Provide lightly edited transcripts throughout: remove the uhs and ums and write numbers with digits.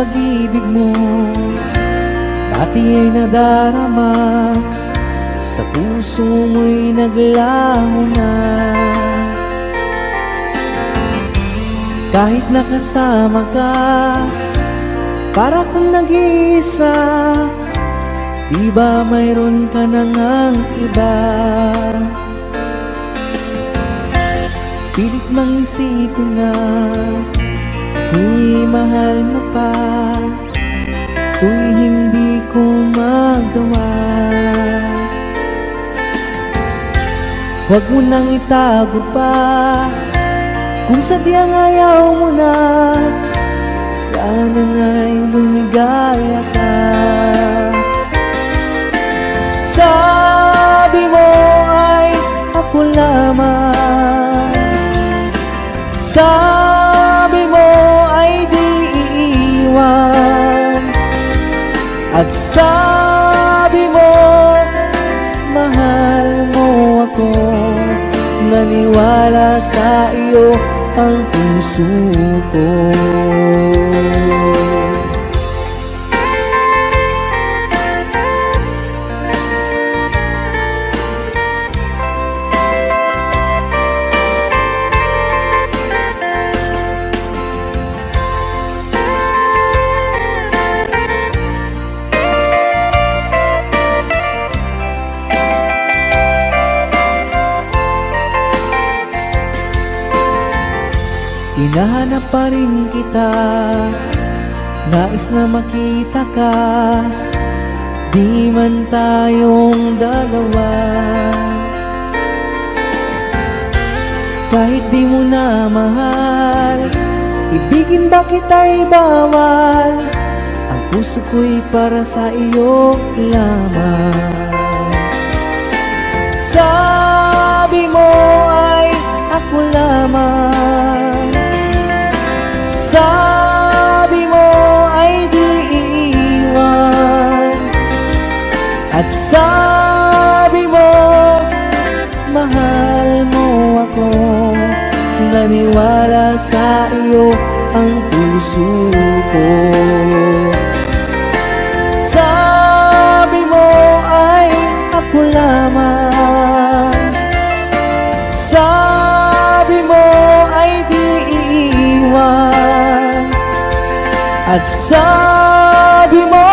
pag-ibig mo dati ay nadarama, sa puso mo'y naglaho na. Kahit nakasama ka, para kang nag-iisa, di ba mayroon ka na ngang iba? Pilit mang isipin na ako'y mahal mo pa, ito'y hindi ko magawa. Huwag mo nang itago pa, kung sadyang ayaw mo na, sana nga'y lumigaya ka. Sabi mo ay ako lamang, sabi mo ay di iiwan, at sabi mo mahal mo ako. Naniwala sa iyo ang puso ko. Hinahanap pa rin kita, nais na makita ka, di man tayong dalawa. Kahit di mo na mahal, ibigin ba kita'y bawal, ang puso ko'y para sa iyo lamang. Sabi mo ay ako lamang, sabi mo ay di iiwan, at sabi mo mahal mo ako. Naniwala sa iyo ang puso ko. Sabi mo ay ako lamang, sabi mo ay di iiwan, at sabi mo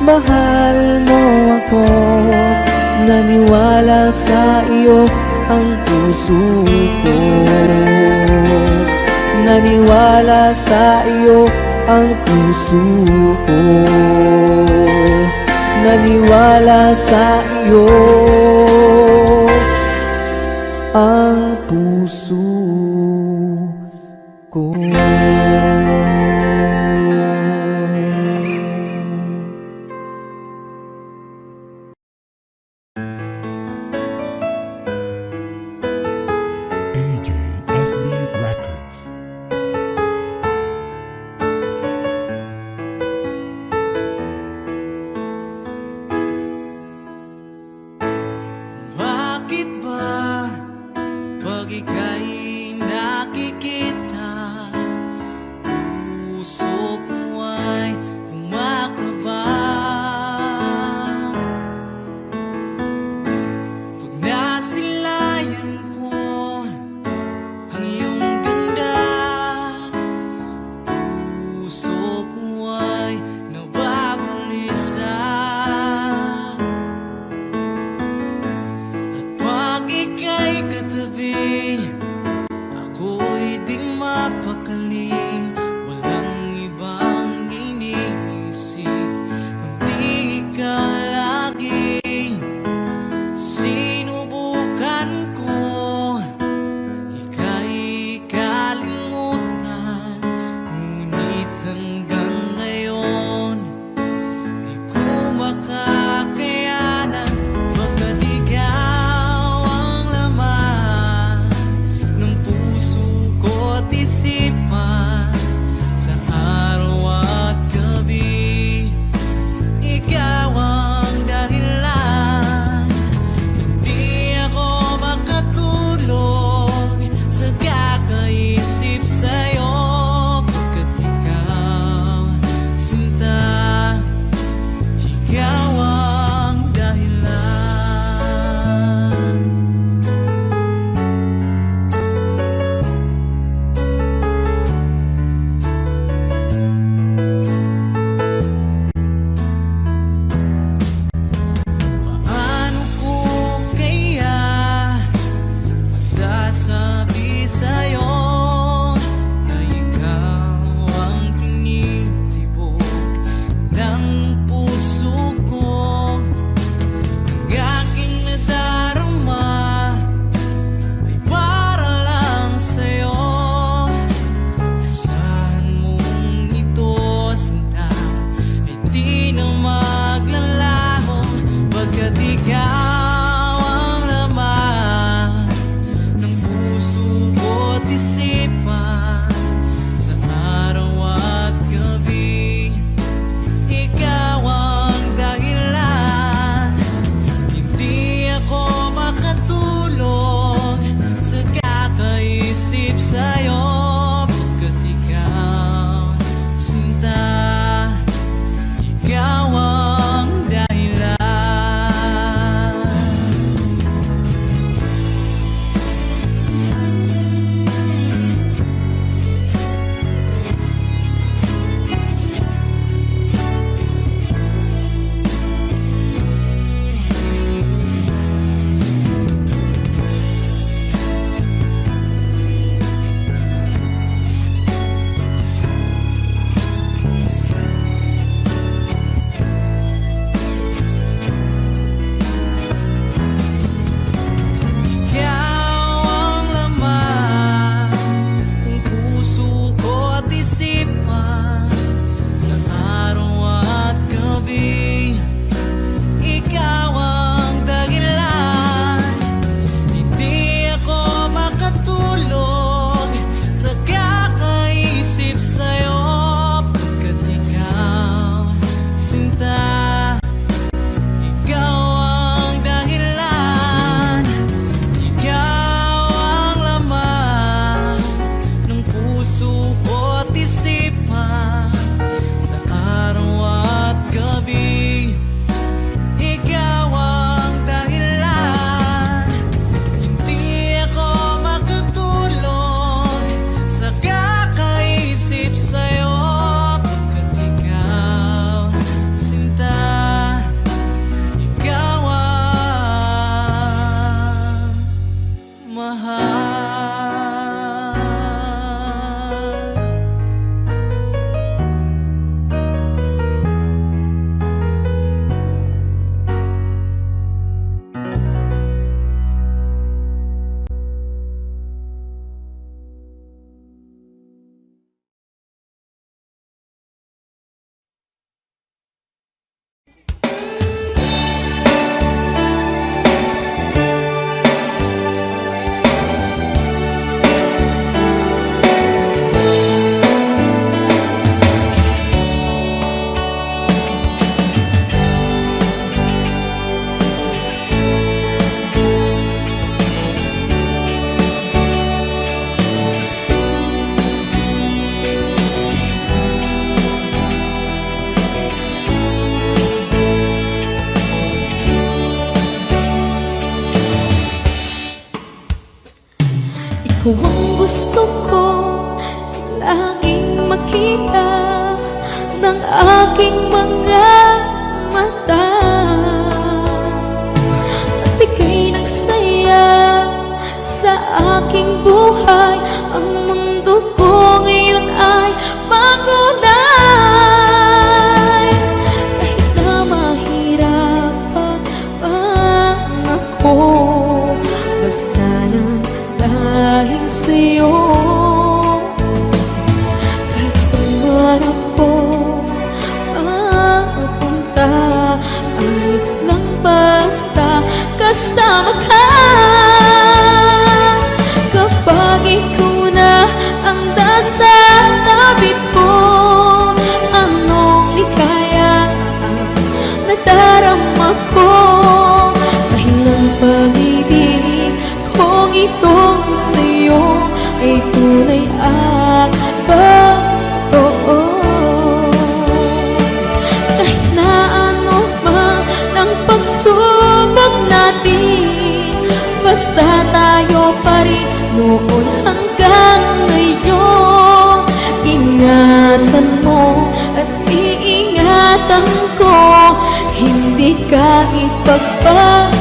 mahal mo ako. Naniwala sa iyo ang puso ko. Naniwala sa iyo ang puso ko. Naniwala sa iyo ang puso ko. AJSB Records. puso ko, ang aking nadarama ay para lang sa'yo. Asahan mong ito, sinta, ay di na maglalaho, pagkat ikaw ang laman ng puso ko't isipan. Sa araw at gabi, ikaw ang dahilan. Hindi ako makatulog sa kakaisip sa'yo, pagkat ikaw, sinta, ikaw ang dahilan. Ikaw ang laman ng puso ko at isipan. Sa araw at gabi, ikaw ang dahilan. Hindi ako makatulog sa kakaisip sa'yo, pagkat ikaw, sinta, ikaw ang dahilan. Ikaw ang laman ng puso ko't isipan. Sa araw at gabi, ikaw ang dahilan. Hindi ako makatulog sa kakaisip sa'yo, pagkat ikaw, sinta, ikaw ang mahal. Ikaw ang gusto ko laging makita ng aking mga mata. Nagbigay ng saya sa aking buhay. Ang mundo ko ngayon ay makulay. Kahit na mahirapan ako, basta lang dahil sa'yo. Kahit saan ako mapunta, ayos lang basta kasama ka. Kapag ikaw na ang nasa tabi ko, anong likaya ang nadarama ko. Dahil ang pag-ibig kong itong sa'yo ay tunay at totoo. Kahit na ano man ang pagsubok natin, basta tayo pa rin noon hanggang ngayon. Ingatan mo at iingatan ko, hindi ka ipagpapalik.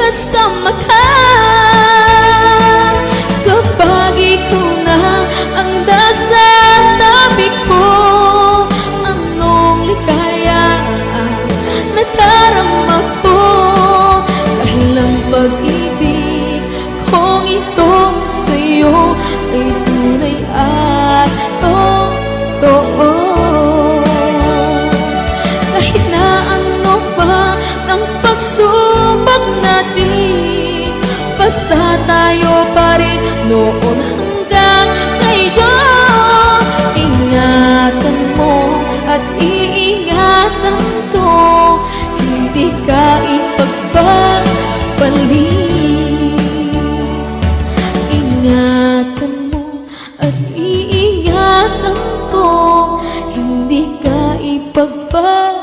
kasama ka. Kapag ikaw na ang nasa tabi ko, anong ligaya ang nadarama ko. Dahil ang pag-ibig kong itong sa'yo ay tunay at totoo. Kahit na ano pa ng pagsubok natin, basta tayo pa rin noon hanggang ngayon. Ingatan mo at iingatan ko, hindi ka ipagpapalik. Ingatan mo at iingatan ko, hindi ka ipagpapalik.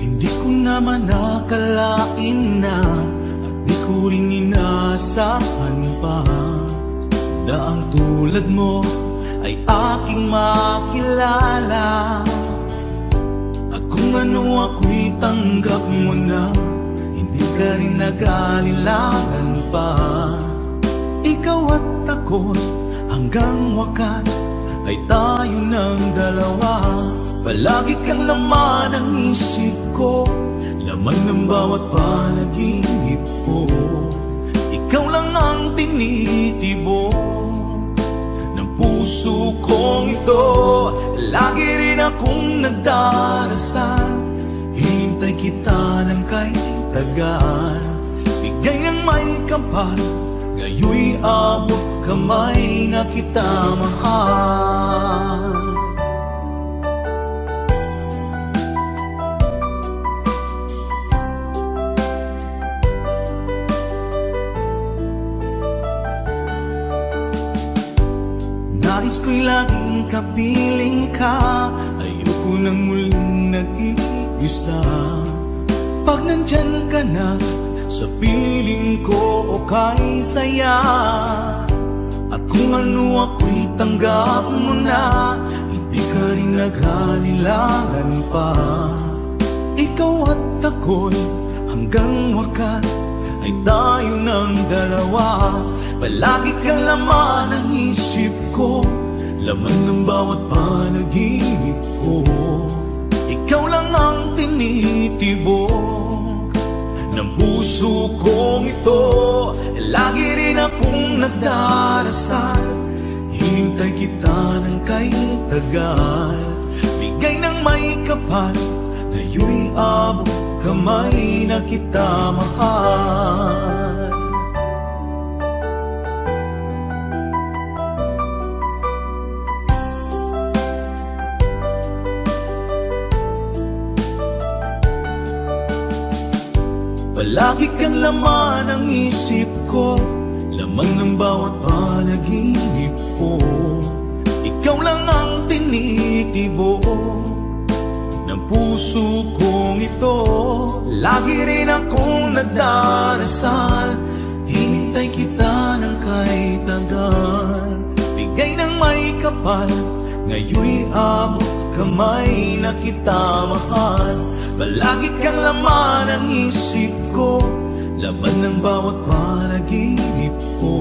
Hindi ko naman nakalain na at di ko rin inaasahan pa na ang tulad mo ay aking makilala. At kung ano ako'y tanggap mo na, hindi ka rin nag-alilangan pa. Ikaw at ako hanggang wakas ay tayo ng dalawa. Palagi kang laman ng isip ko, laman ng bawat panaginip ko. Ikaw lang ang tinitibok ng puso kong ito. Lagi rin akong nagdarasal, hinintay kita ng kay tagal. Bigay ng may kapal, ngayoy abot kamay na kita mahal. Nais ko'y laging kapiling ka, ayoko nang muling nag-iisa. Pag nandyan ka na, sa piling ko okay saya. At kung ano ako'y tanggap mo na, hindi ka rin nag-alilangan pa. Ikaw at ako'y hanggang wakas ay tayo ng dalawa. Palagi kang laman ng isip ko, laman ng bawat panaginip ko. Ikaw lang ang tinitibok ng puso kong ito. Lagi rin akong nagdarasal, hinintay kita ng kay tagal. Bigay ng may kapal, ngayoy abot kamay na kita mahal. Palagi kang laman ng isip ko, laman ng bawat panaginip ko. Ikaw lang ang tinitibok ng puso kong ito. Lagi rin akong nagdarasal, hinintay kita ng kay tagal. Bigay ng may kapal, ngayoy abot kamay na kita mahal. Palagi kang laman ng isip ko, laman ng bawat panaginip ko.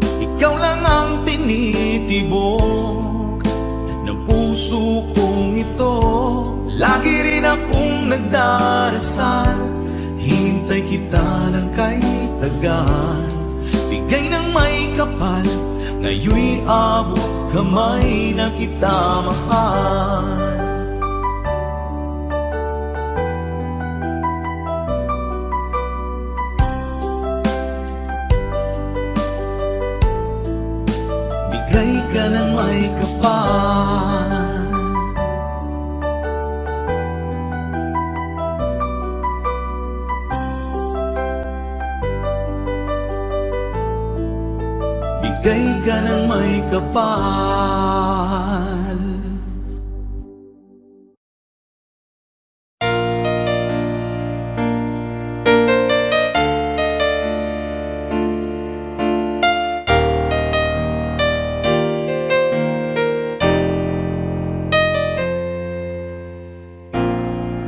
Ikaw lang ang tinitibok ng puso kong ito. Lagi rin akong nagdarasal, hintay kita ng kay tagal. Bigay ng may kapal, ngayoy abot kamay na kita mahal. Bigay ka ng may kapal. bigay ka ng may kapal.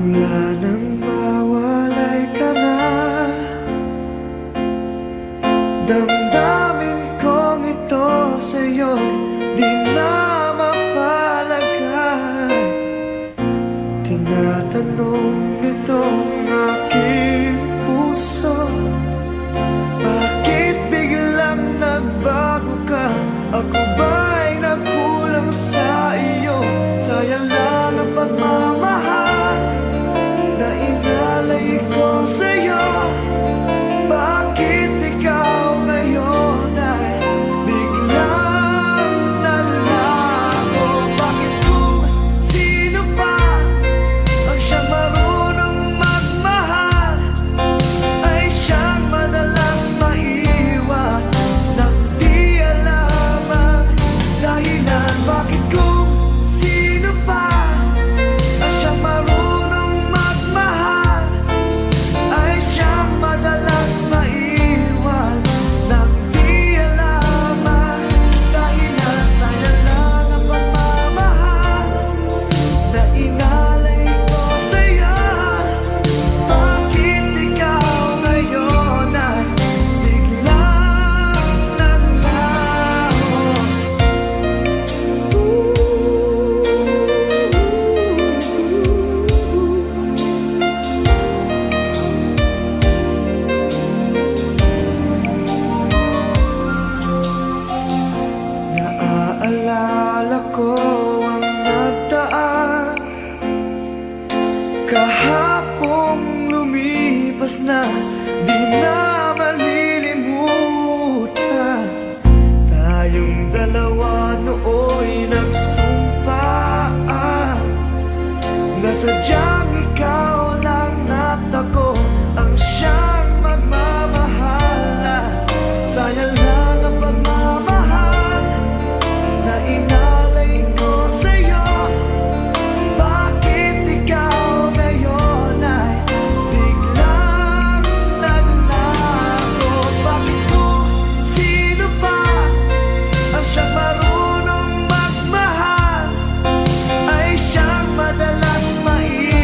Wala nang mawalay ka na, damdamin kong ito sa'yo di na mapalagay. Tinatanong nitong aking puso, bakit biglang nagbago ka? Ako ba'y nagkulang sa iyo? Sayang lang ang pagmamahal na inalay ko sa'yo. Bakit ikaw ngayon ay biglang naglaho? Bakit kung sino pa ang siyang marunong magmahal ay siyang madalas maiwan nang di alam ang dahilan? Bakit kung sino pa ang siyang marunong magmahal ay siyang madalas maiwan nang di alam ang dahilan? Sayang lang ang pagmamahal na inalay ko sa'yo. Bakit ikaw ngayon ay biglang naglaho? Naaalala ko ang nagdaan kahapong lumipas na, di na malilimutan. Tayong dalawa nooy nagsumpaan na sadyang ikaw lang at ako ang siyang magmamahalan. Sayang lang ang pagmamahal na inalay ko sa'yo. Bakit ikaw ngayon ay biglang naglaho? Bakit kung sino pa ang siyang marunong magmahal ay siyang madalas maiwan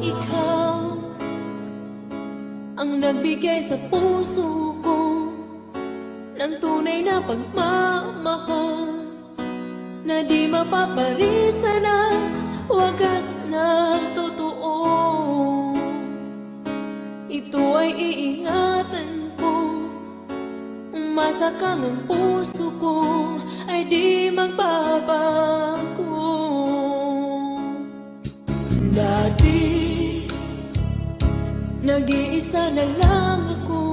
ikaw ang nagbigay sa puso ko ng tunay na pagmamahal na di mapaparisan at wagas na totoo. Ito ay iingatan ko, umasa kang ang puso ko ay di magbabago. Dati, nag-iisa na lang ako,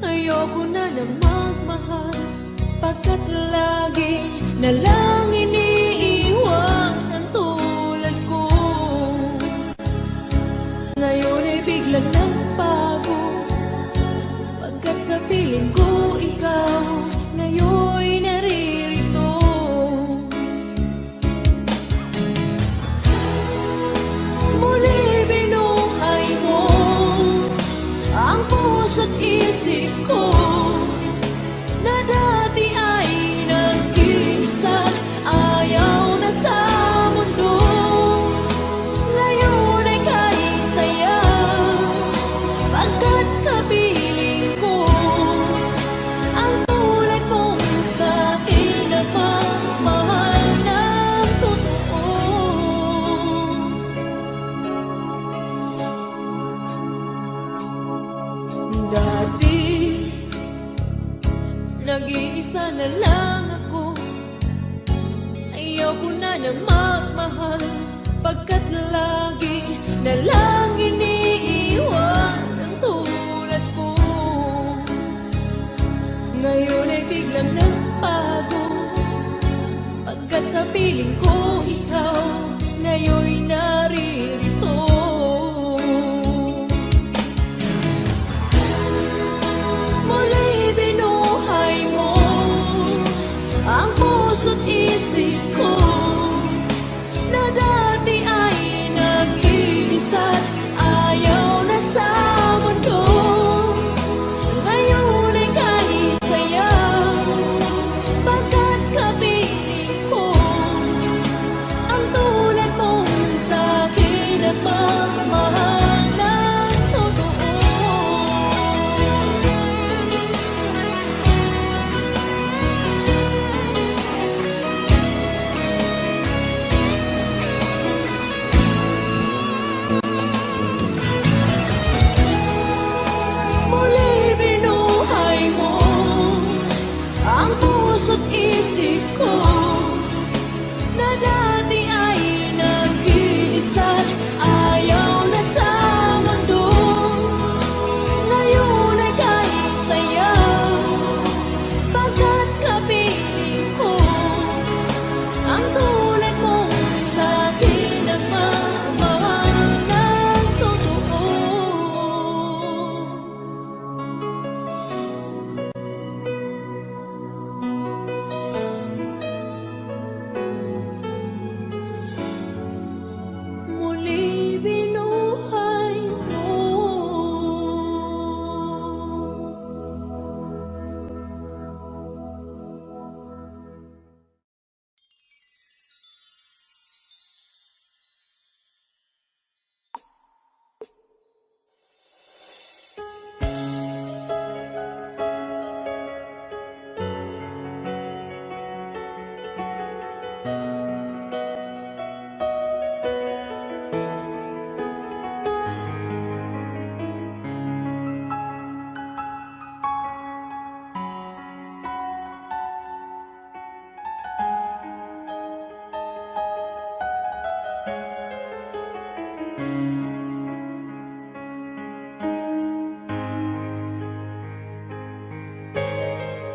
ayoko na magmahal, pagkat lagi na lang iniiwan ang tulad ko. Ngayon ay biglang nagbago, pagkat sa piling ko ikaw ngayon naririto. Muli binuhay mo ang puso't isip ko na dati ay nag-iisa, ayaw na sa mundo. Ngayon ay kahit saya, pagkat kapiling ko ang tulad mong sa'kin na pagmahal ng totoo. Dati, nag-iisa na lang ako, ayaw ko na magmahal, pagkat lagi na lang iniiwan ang tulad ko. Ngayon ay biglang nagbago, pagkat sa piling ko ikaw ngayon naririto. Muli binuhay mo ang puso't isip ko na dati ay nag-iisa't ayaw na sa mundo. Ngayon ay kahit saya, pagkat kapiling ko ang tulad mong sa'kin at pagmahal ng totoo. Muli binuhay mo ang puso't isip ko na dati ay nag-iisa't ayaw na sa mundo. Ngayon ay kahit saya, pagkat kapiling ko ang tulad mong sa'kin ang magmahal ng totoo. Muli binuhay mo.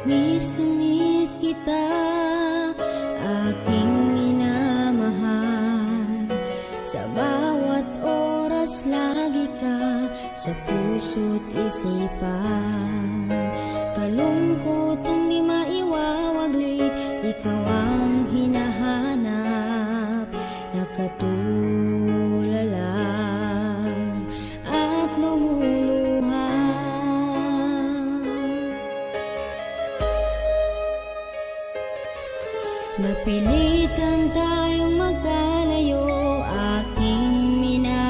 Miss na miss kita, aking minamahal. Sa bawat oras lagi ka sa puso't isipan. Kalungkot ang di maiwawaglit, ikaw ang hinahanap. Nakatulala at lumuluha. Napilitan tayong magkalayo, aking minamahal.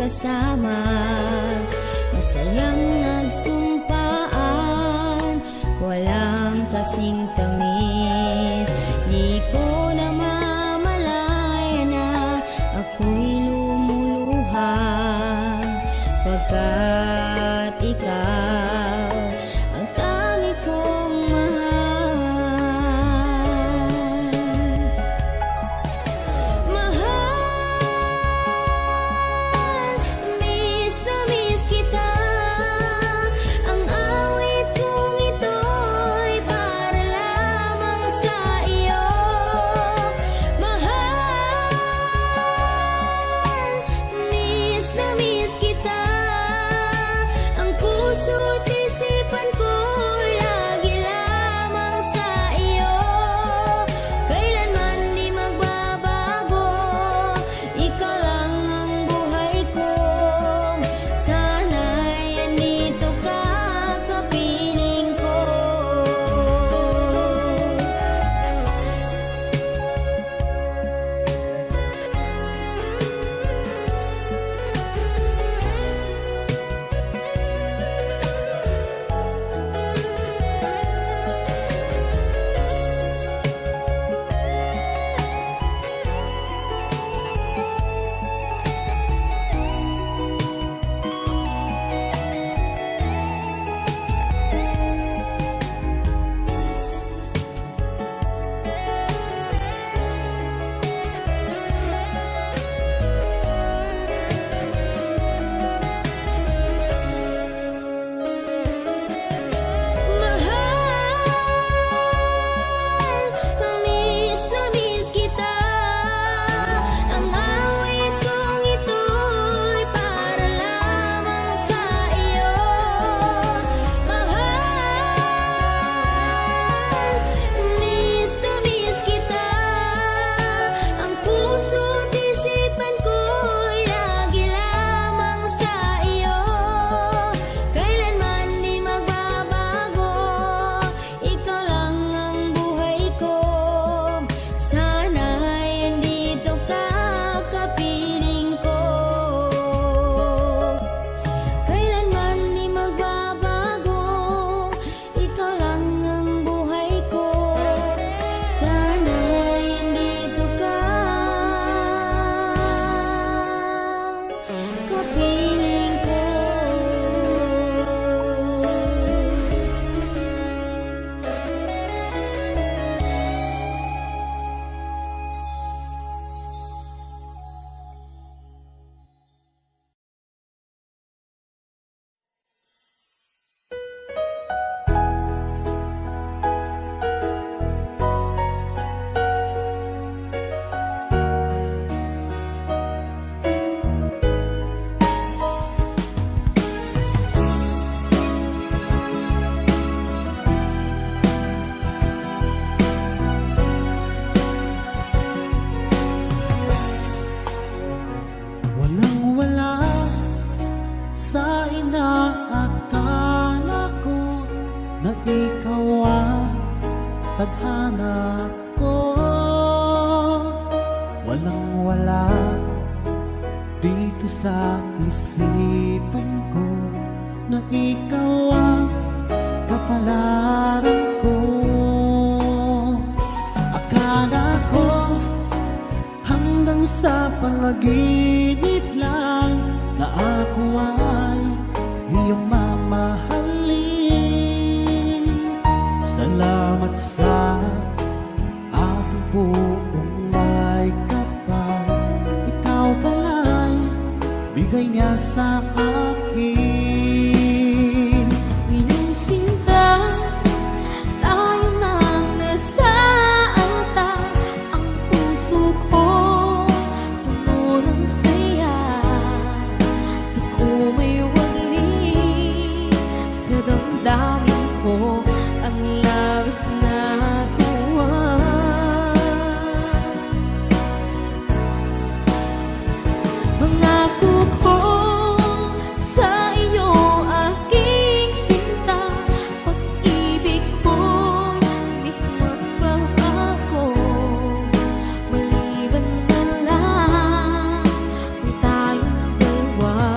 kasama. Masayang nagsumpaan, walang kasing tamis. Di ko namamalaya na ako'y lumuluha, pagkat ikaw ang tangi kong mahal. Mahal, miss na miss kita. Ang awit kong ito'y para lamang sa iyo. Mahal, miss na miss kita. Ang puso't isipan ko'y lagi lamang sa iyo. Kailanman di magbabago, ikaw lang ang buhay ko. Sana'y andito ka, kapiling ko. Mahal, miss na miss kita. Ang awit kong ito'y para lamang sa iyo. Mahal, miss na miss kita. Ang puso't isipan ko'y lagi lamang sa iyo. Kailanman di magbabago, ikaw lang ang buhay ko. Sana'y andito ka, kapiling ko. Kailanman di magbabago, ikaw lang ang buhay ko. Sana'y andito ka, kapiling ko. Walang-wala sa inaakala ko na ikaw ang tadhana ko. Walang-wala dito sa isipan ko na ikaw ang kapalaran ko. Akala ko hanggang sa panaginip lang na ako ay iyong mamahalin. Salamat sa aking buong may kapal. Ikaw pala'y bigay niya sa akin. Minsinta tayo nang nasaanta, ang puso ko puno ng saya. Di ko may wali sa damdamin ko ang labis na tuwa. Pangako ko sa iyo, aking sinta, pag-ibig ko'y di magbabago. Maliban na lang kung tayong dalawa.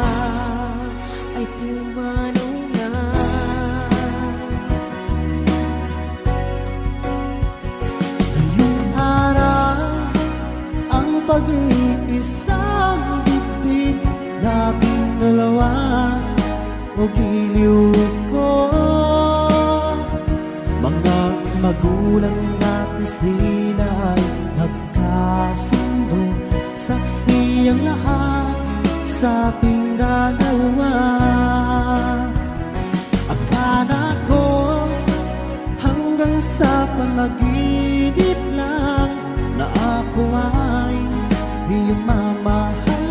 o giliw ko. Mga magulang natin sila ay nagkasundo, saksi ang lahat sa ating dalawa. Akala ko hanggang sa panaginip lang na ako ay iyong mamahalin.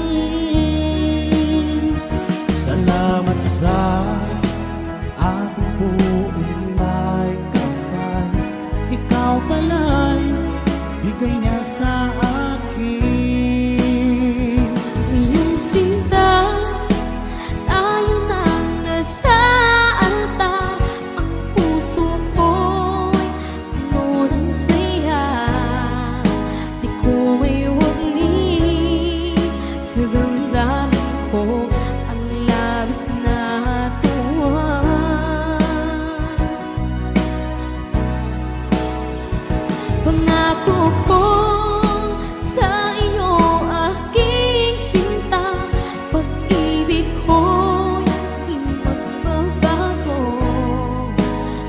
Salamat sa ating buong may kapal, ikaw pala'y bigay niya sa akin. Iyong sinta, tayo nang nasa altar. Ang puso ko'y puno ng saya. Di ko may wagni sa damdamin ko ang labis na tuwa. Pangako ko sa iyo, aking sinta, pag-ibig ko'y di magbabago.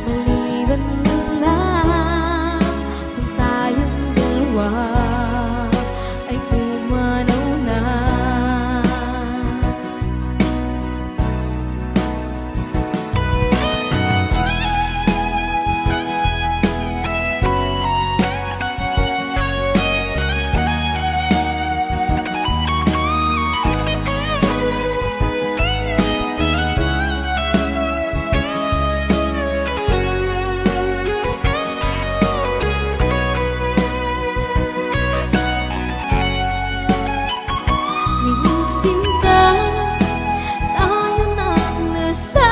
Maliban na lang kung tayong dalawa ay pumanaw na. Iyong sinta, tayo nang nasa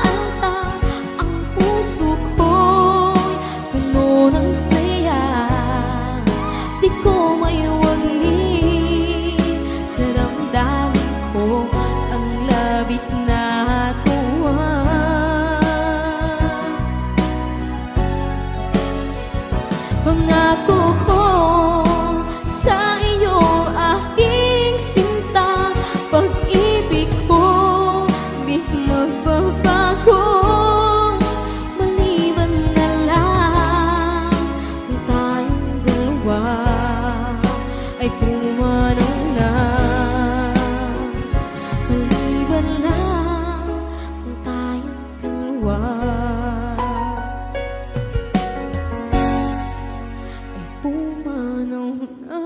altar. Ang puso ko'y puno ng saya. Di ko may wagli sa damdamin ko ang labis na tuwa. Pangako ko sa iyo, aking sinta, pag-ibig ko di magbabago. Maliban na lang kung tayong dalawa ay pumanaw na. Maliban lang kung tayong dalawa ay pumanaw na.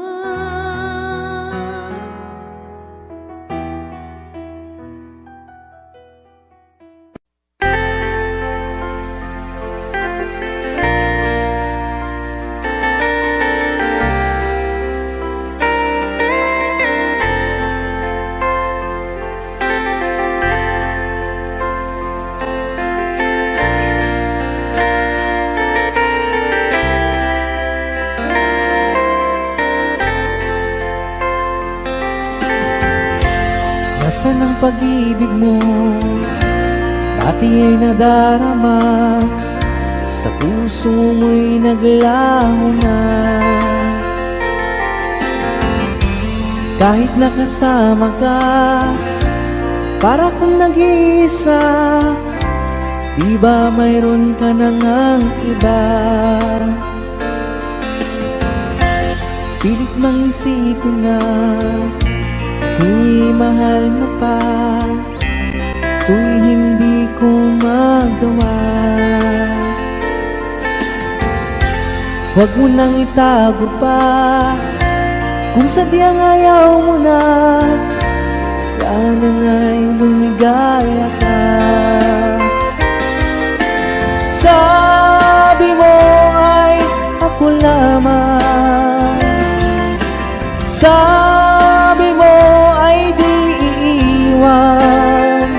Nasaan ang pag-ibig mo? Dati ay nadarama, sa puso mo'y naglaho na. Kahit nakasama ka, para kang nag-iisa. Di ba mayroon ka na ngang iba? Pilit mang isipin na tuwing mahal mo pa, tuwing hindi ko magawa. Huwag mo nang itago pa, kung sadyang ayaw mo na, sana nga'y lumigaya ka. Sabi mo ay ako lamang, sabi mo ay di iiwan,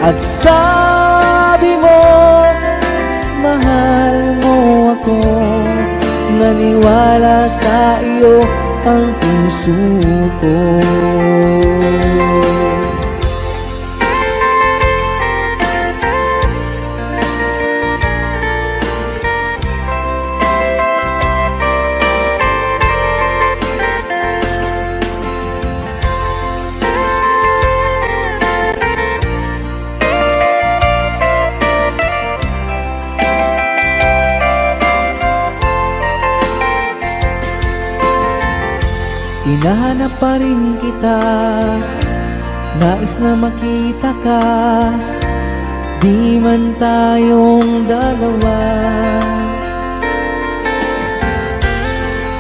at sabi mo mahal mo ako. Naniwala sa iyo ang puso ko. hinahanap pa rin kita. Nais na makita ka, di man tayong dalawa.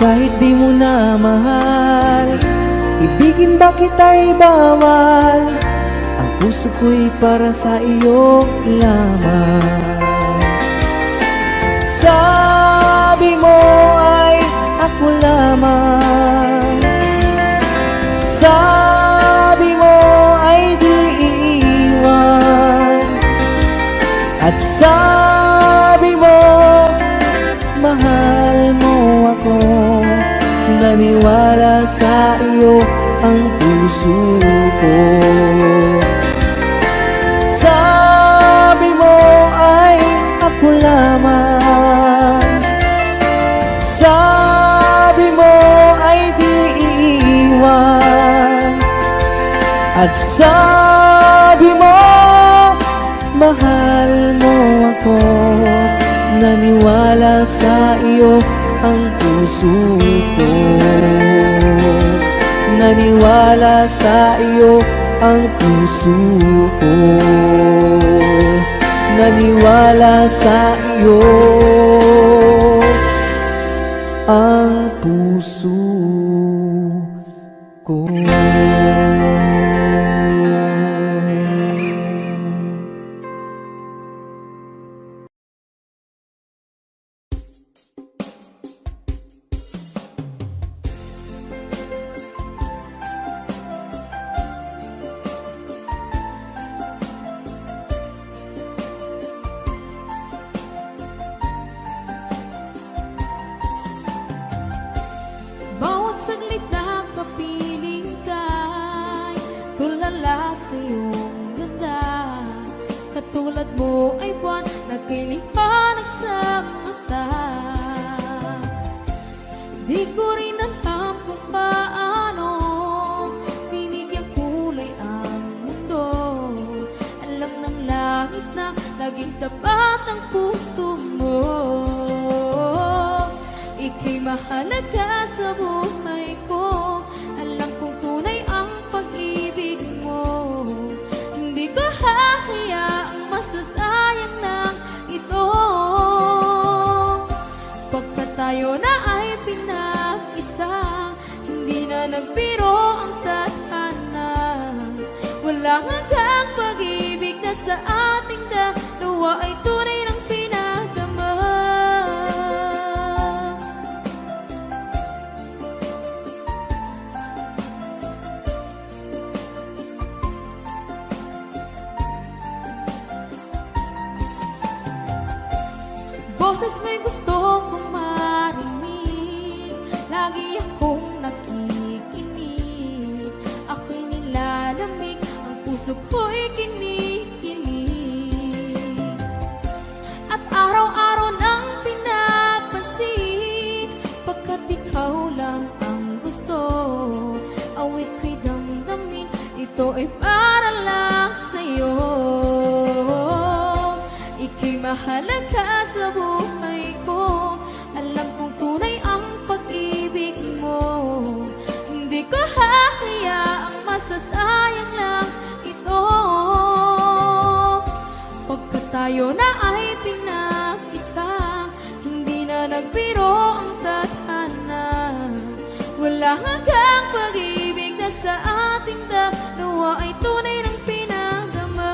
Kahit di mo na mahal, ibigin ba kita'y bawal? Ang puso ko'y para sa iyo lamang. Sabi mo ay ako lamang, sabi mo ay di iiwan, at sabi mo mahal mo ako. Naniwala sa iyo ang puso ko. Sabi mo ay ako lamang, sabi mo ay di iiwan, at sabi mo mahal mo ako. Naniwala sa iyo ang puso ko. Naniwala sa iyo ang puso ko. Naniwala sa iyo ang puso ko. Bawat saglit na kapiling ka'y tulala sa iyong ganda. Katulad mo ay buwan na kiliwanag sa mata. Di ko rin alam kung paano binigyang kulay ang mundo. Alam ng langit na laging tapat ang puso mo. Ika'y mahalaga sa buhay ko. Alam kong tunay ang pag-ibig mo. Hindi ko hahayaang masasayang ng ito. Pagkat tayo na ay pinag-isa, hindi na nagbiro ang tadhana. Walang hanggang pag-ibig na sa ating dalawa ay tunay ng pinagdama. Boses mo'y gusto kong marinig, lagi akong nakikinig. Ako'y nilalamig, ang puso ko'y kinikilig. At araw-araw nang pinapansin, pagkat ikaw lang ang gusto. Awit ko'y damdamin, ito ay para lang sa'yo. Ika'y mahalaga sa buhay ko. Alam kong tunay ang pag-ibig mo. Hindi ko hahayaang masasayang lang ito. Pagkat tayo na ay pinag-isa, hindi na nagbiro ang tadhana. Wala hanggang pag-ibig na sa ating dalawa ay tunay ng pinagdama.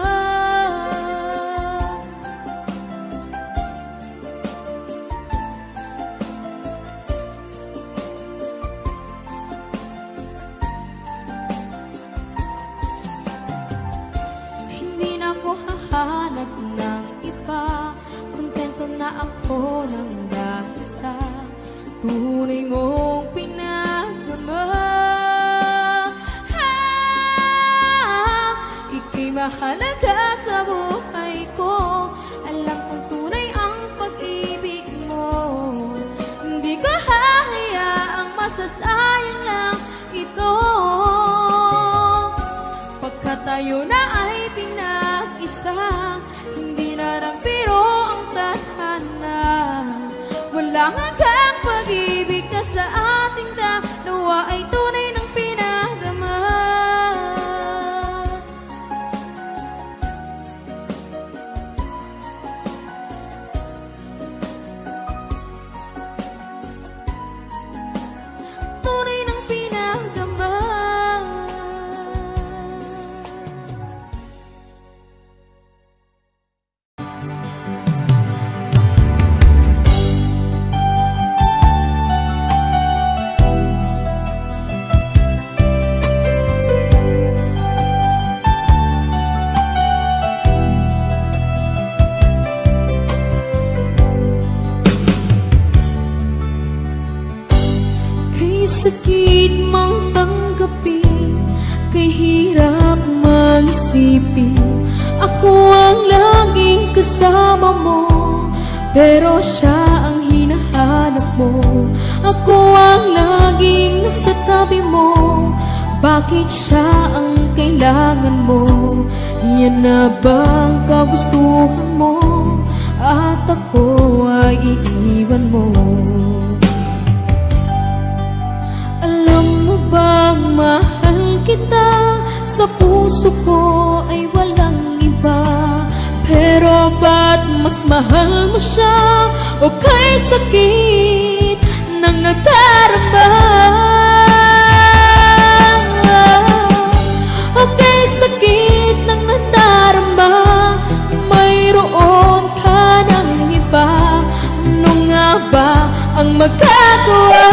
Hindi na ako hahanap ng iba, kontento na ako ng dahil sa tunay mong pinagdama. Ika'y mahalaga sa buhay ko. Alam kong tunay ang pag-ibig mo. Hindi ko hahayaang masasayang lang ito. Pagkat tayo na ay pinag-isa, hindi na nagbiro ang tadhana. Wala hanggang pag-ibig na sa ating dalawa ay tunay ng isipin ako ang laging kasama mo, pero siya ang hinahanap mo. Ako ang laging nasa tabi mo, bakit siya ang kailangan mo? Yan na bang kagustuhan mo? At ako ay iiwan mo. Alam mo bang mahal kita? Sa puso ko ay walang iba, pero ba't mas mahal mo siya? O kay sakit ng nadarama? O kay sakit ng nadarama, mayroon ka ng iba. Ano nga ba ang magagawa?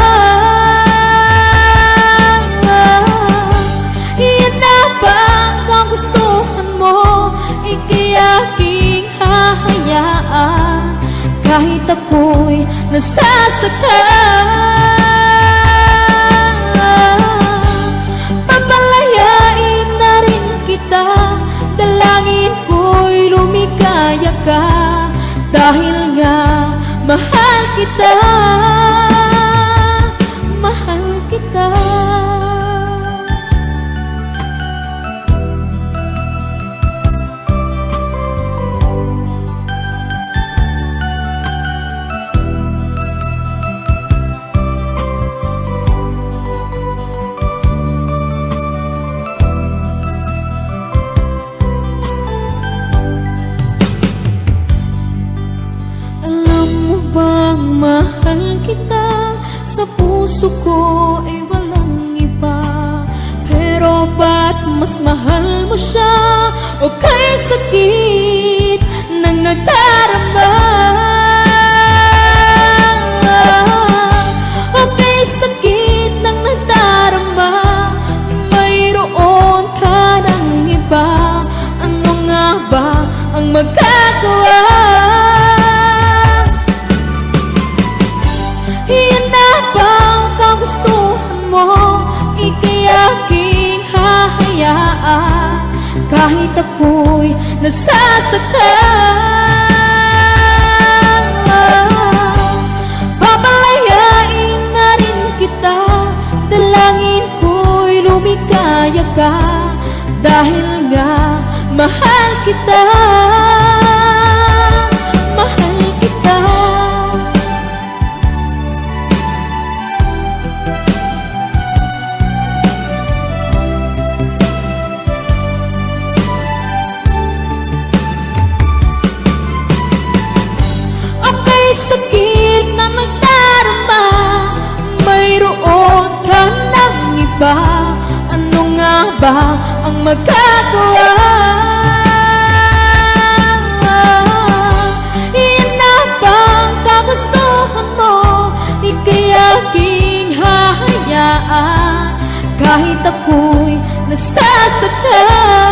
Yan na ba ang kagustuhan mo? Ika'y aking hahayaan kahit ako'y nasasaktan. Papalayain na rin kita, dalangin ko'y lumikaya ka, dahil nga mahal kita, mahal kita. Mahal kita, sa puso ko ay walang iba, pero ba't mas mahal mo siya? O kay sakit ng nadarama? O kay sakit ng nadarama, mayroon ka ng iba. Ano nga ba ang magagawa? Yan na bang kagustuhan mo? Ika'y aking hahayaan kahit ako'y nasasaktan. Papalayain na rin kita, dalangin ko'y lumikaya ka, dahil nga mahal kita, mahal kita. Sakit na magdarama, mayroon ka ng iba. Ano nga ba ang magagawa? Yan na bang kagustuhan mo? Ika'y aking hahayaan kahit ako'y nasasaktan.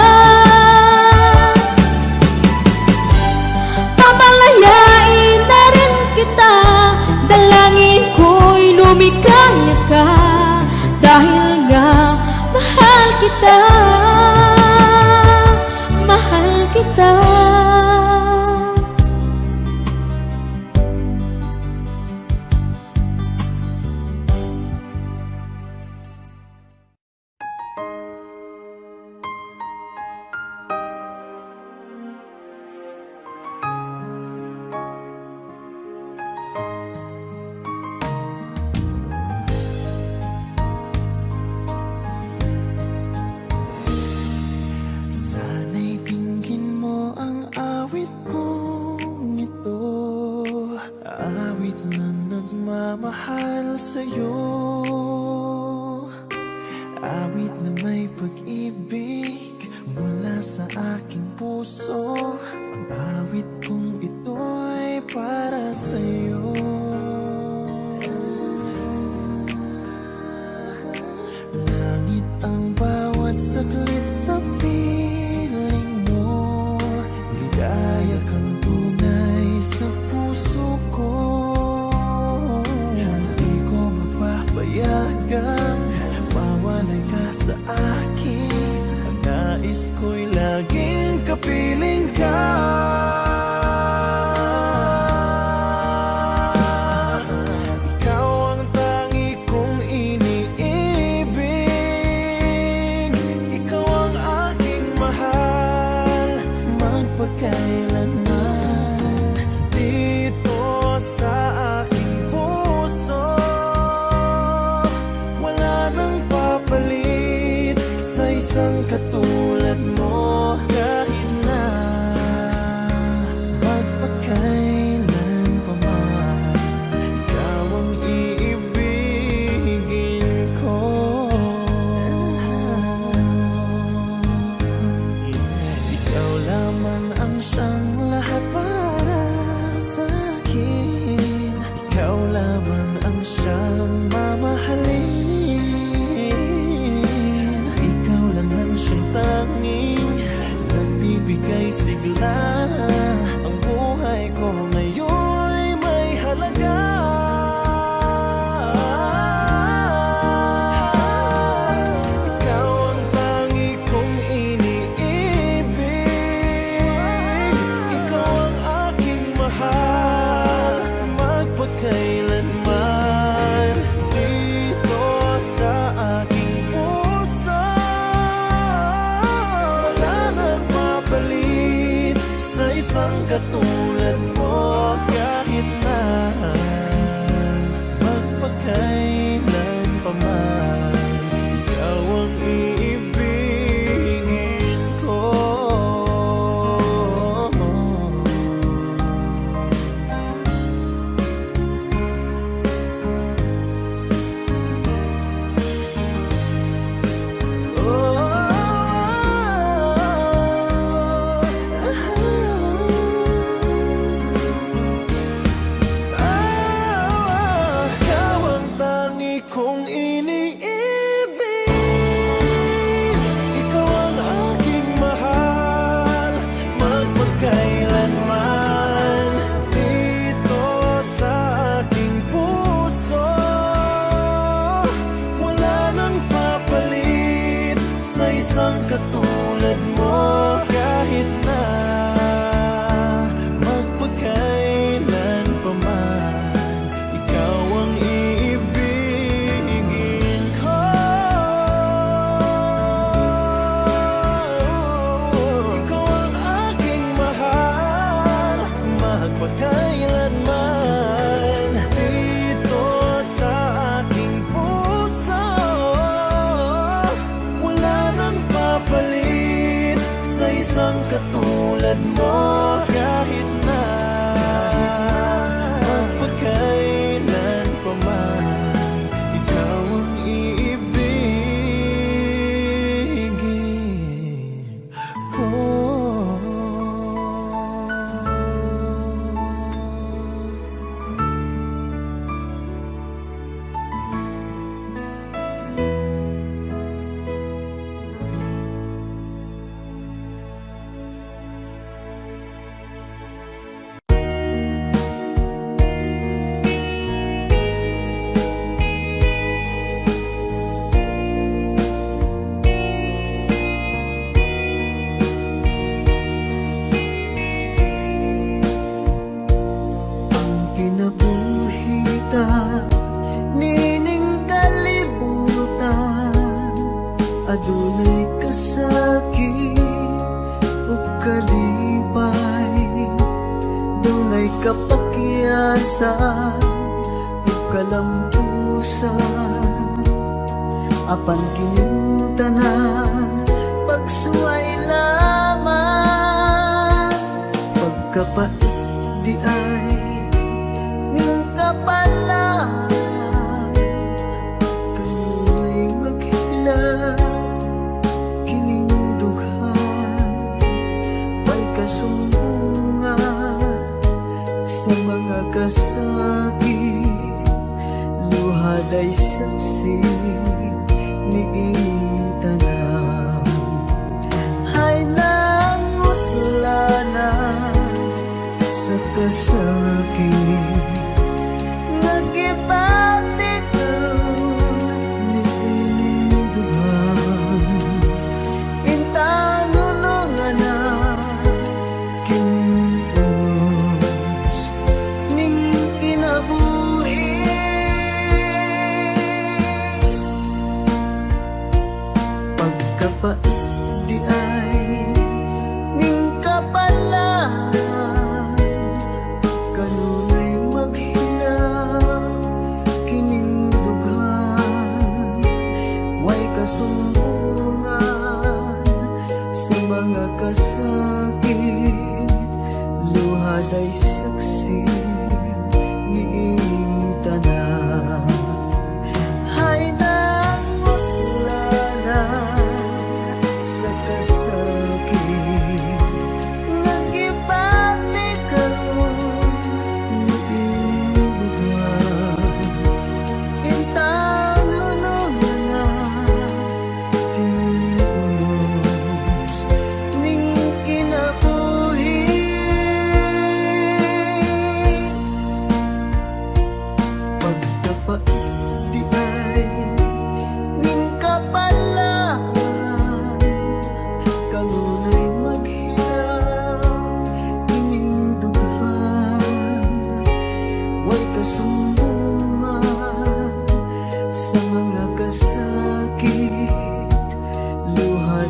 Pamalayain na rin kita, dalangin ko'y lumikaya ka, dahil nga mahal kita, mahal kita. Mahal sa'yo, awit na may pag-ibig mula sa aking puso. Ang awit kong ito'y para sa'yo. Langit ang bawat saglit sa piling mo, ligaya kang tunay sa puso ko. Payagang mawalay ka sa akin, ang nais ko'y lagi katulad mo kahit na magpakailan pa man. Ikaw ang iibigin ko. Ikaw lamang ang siyang lahat para sa akin. Ikaw lamang ang siyang mamahalin. Ikaw lang ang siyang tanging nagbibigay sigla. Ang buhay ko ngayon'y may halaga. Ikaw ang tangi kong iniibig. Ikaw ang aking mahal, magpakailanman. Dito sa aking puso, wala nang mapalit sa isang katulad mo kahit na magpakailan pa man. Ikaw ang iibigin ko. Ikaw ang tangi kong iniibig. Ikaw ang aking mahal, magpakailanman. Dito sa aking puso, wala nang papalit sa isang katulad mo kahit na magpakailan pa man. Ikaw ang iibigin ko. Ikaw ang aking mahal, magpakailanman. Dito sa aking puso, wala nang papalit sa isang katulad mo kahit na magpakailan pa man. Ikaw ang iibigin ko. Ang kinabuhita nining kalibutan, adunay kasakit ug kalipay, dunay kapakyasan ug kalampusan. Apan kining tanan pagsuway lamang, pagkapait di ay ng kapalan. Kanu'y maghilang kining dughan, may kasumbungan sa mga kasakit. Luhaday saksi ni ining tanan, hay nangutlanan sa kasakit. Nagibatik ni ining dughan, intanunungan na kinunos ning kinabuhi. Pagkapait di ay ning kapalan, kanunay maghilang kining dughan, way kasumbungan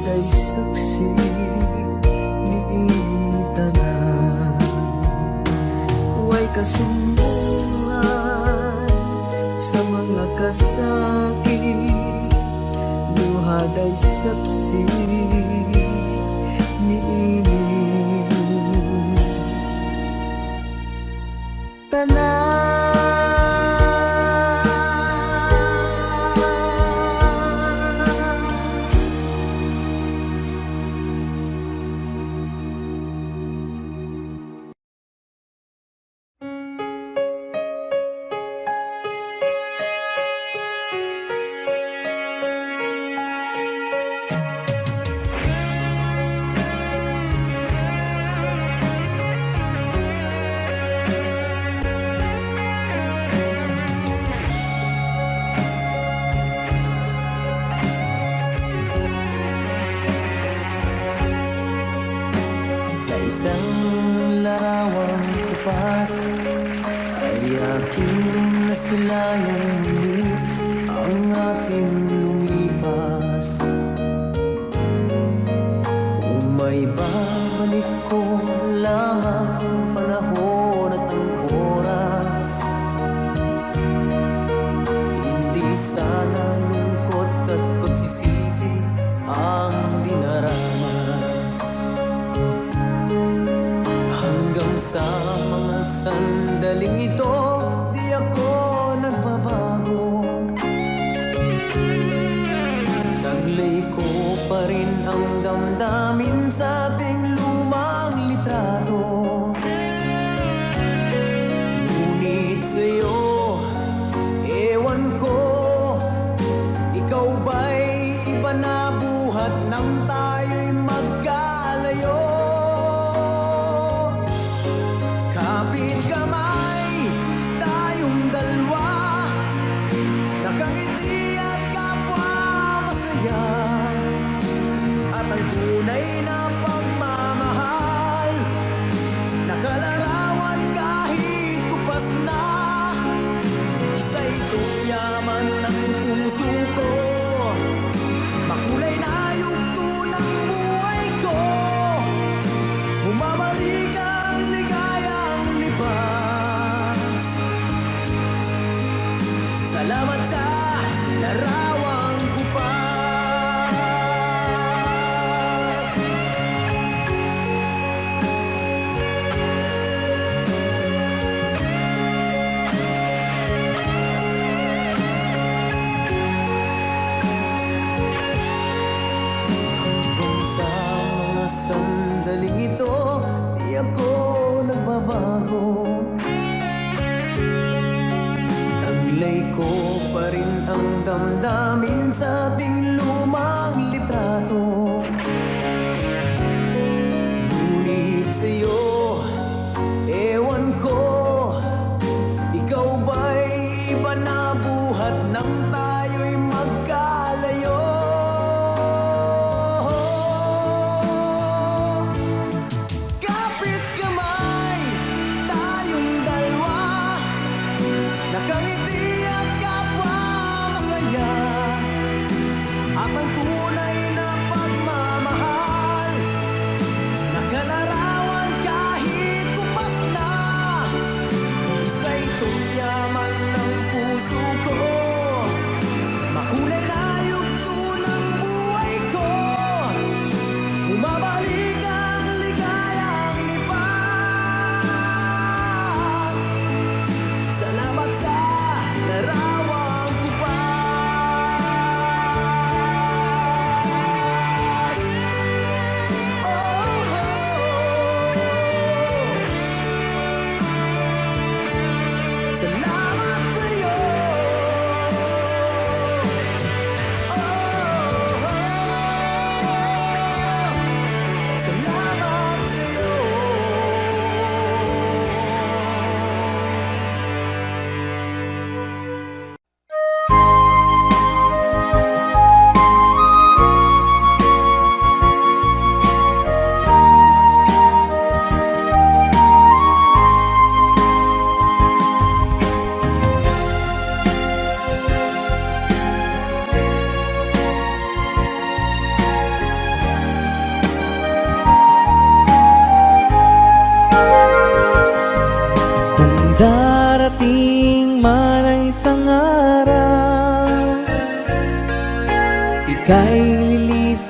Luhaday saksi ni tanan, way kasunduan sa mga kasakit. Luhaday saksi ni Sa isang larawang kupas ay aking nasilayang muli ang ating lumipas. Kung may babalik ko lamang panahon at ang oras, hindi sana lungkot at pagsisisi ang dinaranas. Hanggang sa mga sandaling ito, di ako nagbabago. Taglay ko pa rin ang damdamin sa ating lumang litrato. Ngunit sa'yo, ewan ko, ikaw ba'y iba na buhat nang tayo'y magkalayo? Kapit kamay, tayong dalawa, nakangiti at kapwa masaya. At ang tunay na pagmamahal, nakalarawan kahit kupas na. Isa itong yaman ng puso ko, makulay na yugto ng buhay ko.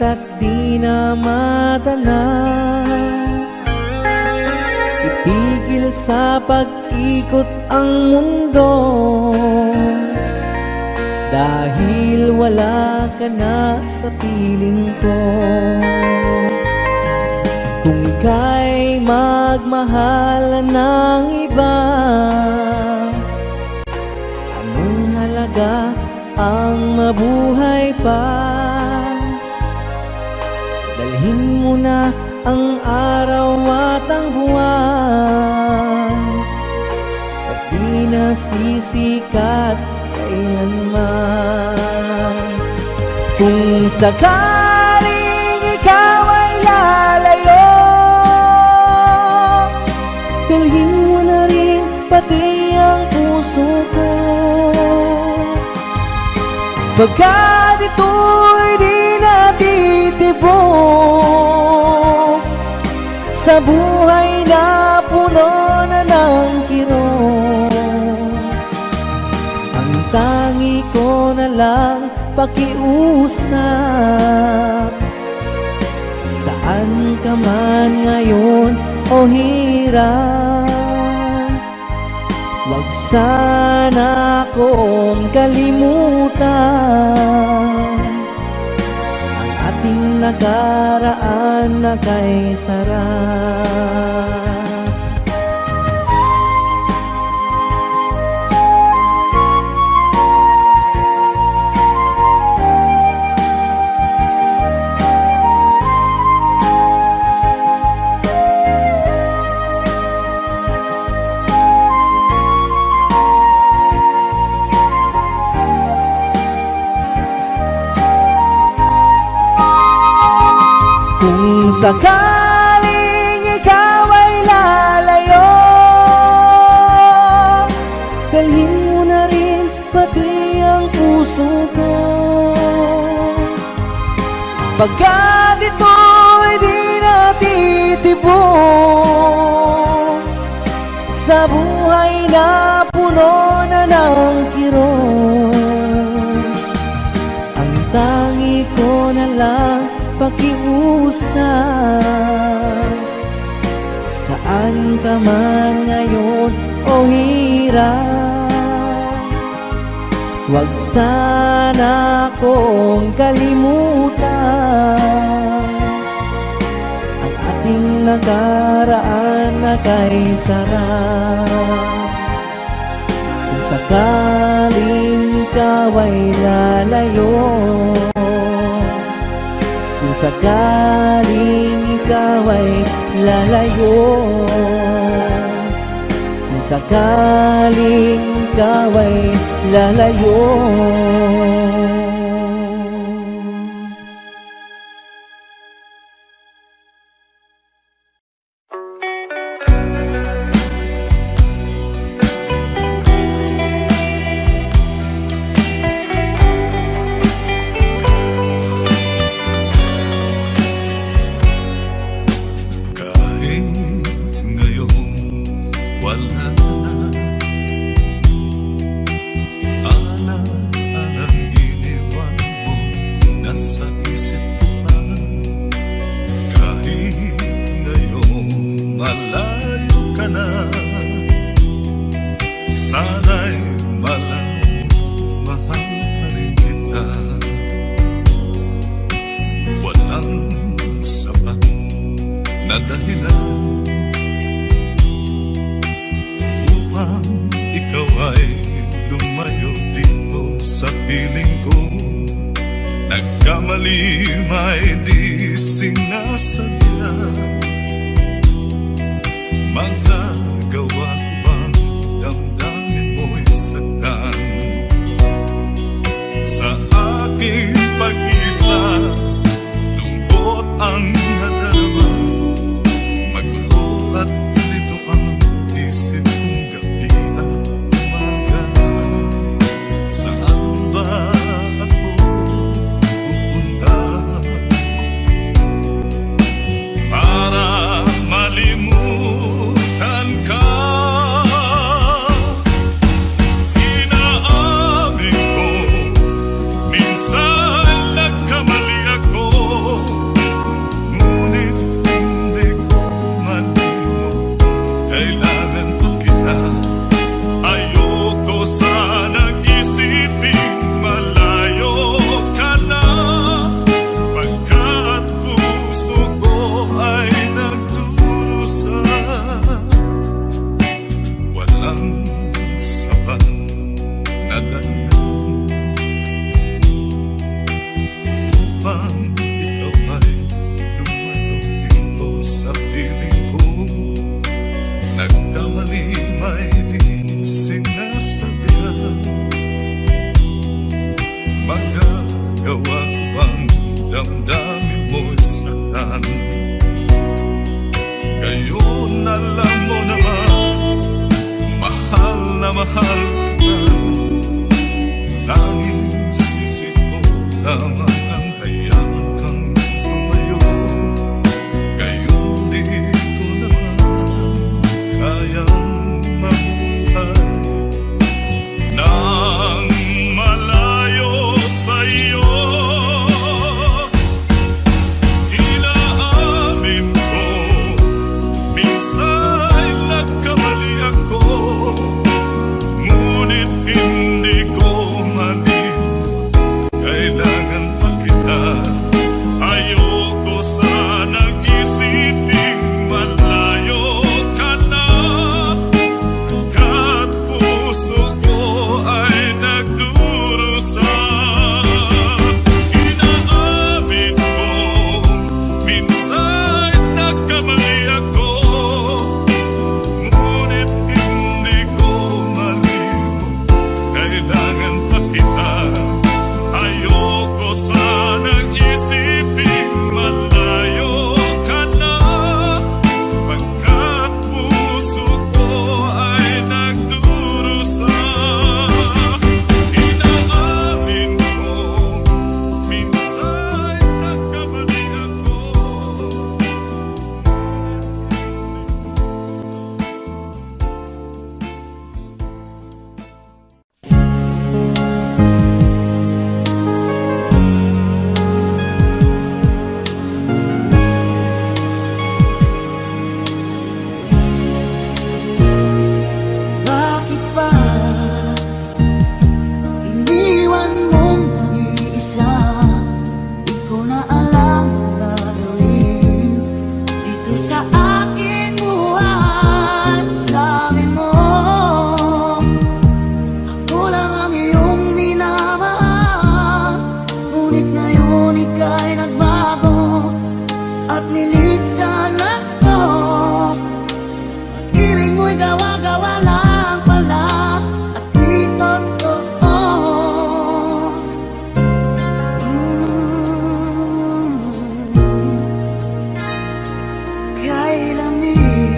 at di na madana. Itigil sa pag-ikot ang mundo, dahil wala ka na sa piling ko. Kung ika'y magmahal ng iba, anong halaga ang mabuhay pa? Dalhin mo na ang araw at ang buwan, at di na sisikat kailanman. Kung sakaling ikaw ay lalayo, dalhin mo na rin pati ang puso ko. Pagkat ito'y di natitibok sa buhay na puno na ng kirot, ang tangi ko na lang pakiusap. Saan ka man ngayon o hirap, wag sana akong kalimutan ang ating nakaraan na kay sarap. Kung sakaling ikaw ay lalayo, dalhin mo na rin pati ang puso ko. Pagkat ito'y di natitibok sa buhay na puno na ng kirot, ang tangi ko na lang pakiusap. Saan ka man ngayon o hirap, wag sana akong kalimutan ang ating nakaraan na kay sarap. Kung sakaling ikaw ay lalayo, kung sakaling ikaw ay lalayo, kung sakaling ikaw ay lalayo. Sana'y mahalin kita. Walang sapat na dahilan upang ikaw ay lumayo dito sa piling ko. Nagkamali may di sinasadya. Magagawa ko bang damdamin mo'y sagdan sa aking pag-isa? Lungkot ang nadarama, magulo at lito ang isip kong gabi at umaga. Saan ba ako pupunta para malimutan ka? Inaamin ko, minsan nagkamali ako. nasaktan. Ngayon alam mo naman, mahal na mahal kita. Tanging sisi ko lamang ang hayaan kang tumayo. Ngayon di ko naman kayang mabuhay nang malayo sa'yo. Inaamin ko, minsan nagkamali ako, ngunit hindi ko malimot, kailangan pa kita. Ayoko sanang isiping malayo ka na, kat puso ko ay nagdurusa. Inaamin ko, minsan nagkamali ako, ngunit hindi ko malimot, kailangan pa kita. Ayoko sanang isiping malayo ka na, pagkat puso ko ay nagdurusa. Inaamin ko, minsan nagkamali ako. Bakit ba iniwan mong nag-iisa? Di ko na alam ang gagawin dito sa aking buhay. Sabi mo, ako lang ang iyong minamahal, ngunit ngayon ika'y nagbago at nilisan ako. Ibig mo'y gawa-gawa lang pala at di totoo. Kay lamig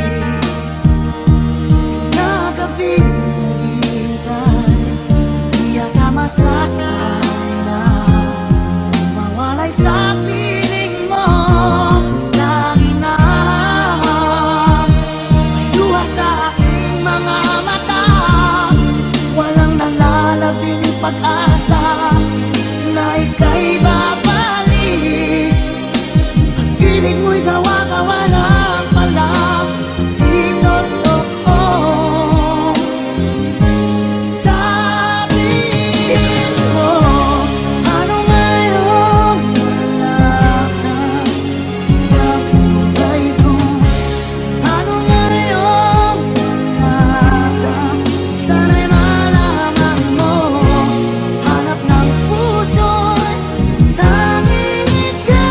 na gabing naghihintay, di yata masasanay na mawalay sa piling mo. Lagi na luha sa aking mga mata, walang nalalabing pag-asa na ika'y babalik. Ibig mo'y gawa-gawa lang pala, di totoo. Sabihin mo, ano ngayong wala ka sa buhay ko? Ano ngayong wala ka? Sana'y malaman mo, hanap ng puso'y tanging ikaw.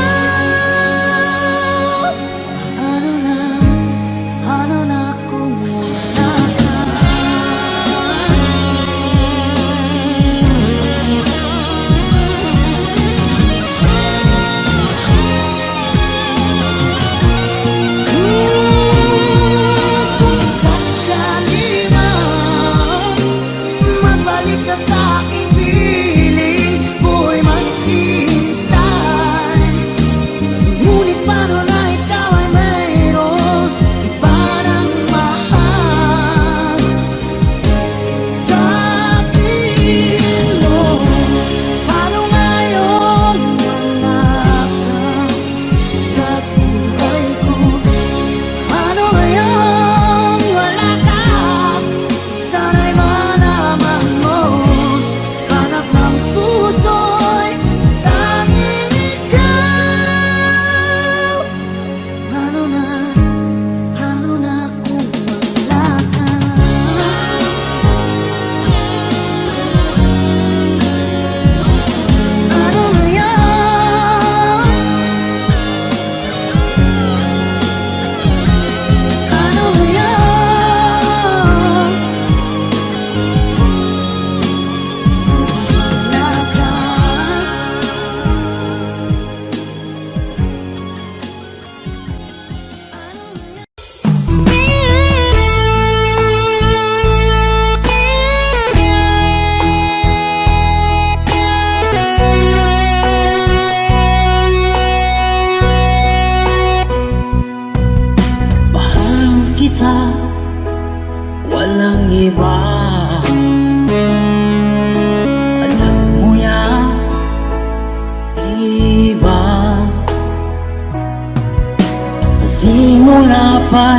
simula pa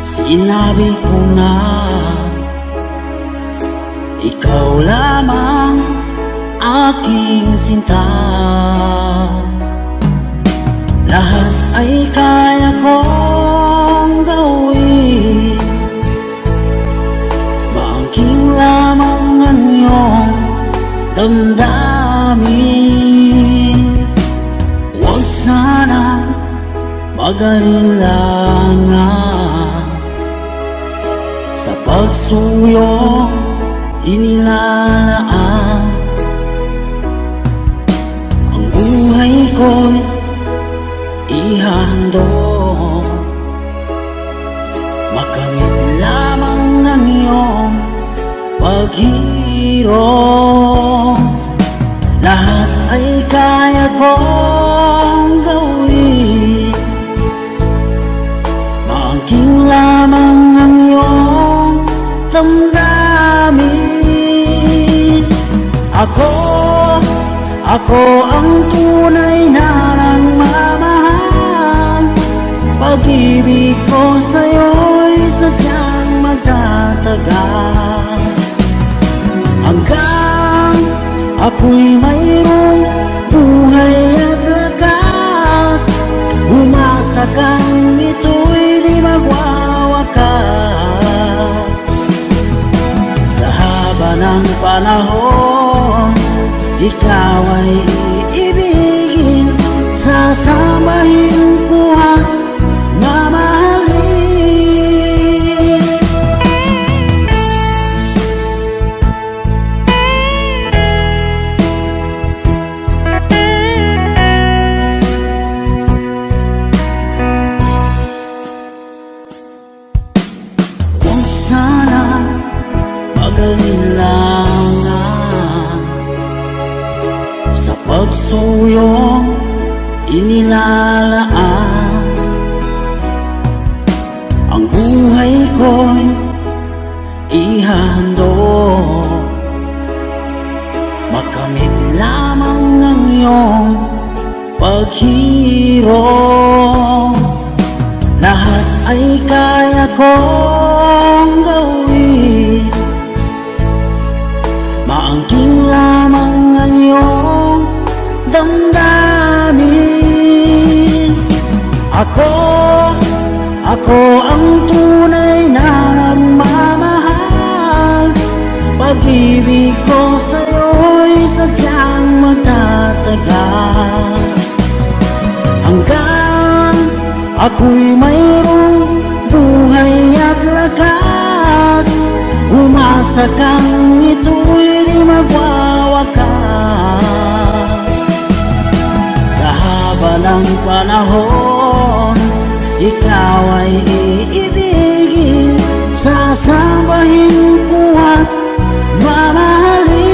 sinabi ko na ikaw lamang aking sinta. Lahat ay kaya kong gawin, maangking lamang ang iyong damdamin. Huwag sana mag-alilangan sa pagsuyo inilalaan. Ang buhay ko'y ihandog, makamit lamang ang iyong paghirong. Lahat ay kaya kong gawin, maangking lamang ang iyong damdamin. Ako ang tunay na nagmamahal. Pag-ibig ko sa'yo'y sadyang magtatagal, hanggang ako'y mayroong buhay at lakas. Umasa kang ito'y di magwawakas. Sa haba ng panahon, ikaw ay iibigin, sasambahin ko at mamahalin. Huwag sana mag-alilangan sa pagsuyong inilalaan. Ang buhay ko'y ihandog, makamit lamang ang iyong paghirong. Lahat ay kaya kong gawin, maangking lamang ang iyong damdamin. Ako ang tunay na nagmamahal. Pag-ibig ko sa'yo'y sadyang magtatagal, hanggang ako'y mayroong buhay at lakas. Umasa kang ito'y di magwawakas. Sa haba ng panahon, ikaw ay iibigin, sasambahin ko at mamahalin.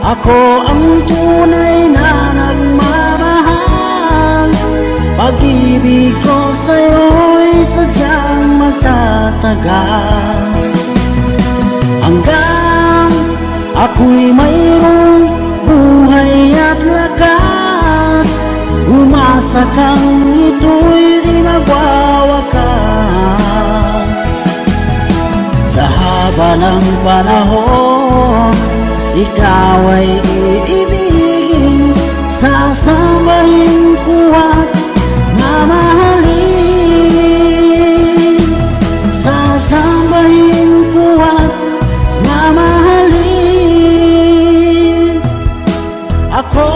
Ako ang tunay na nagmamahal. Pag-ibig ko sa'yo'y sadyang magtatagal, hanggang ako'y mayroong buhay at lakas. Umasa kang ito'y di magwawakas. Sa haba ng panahon, ikaw ay iibigin, sasambahin ko at mamahalin. Sasambahin ko at mamahalin. Ako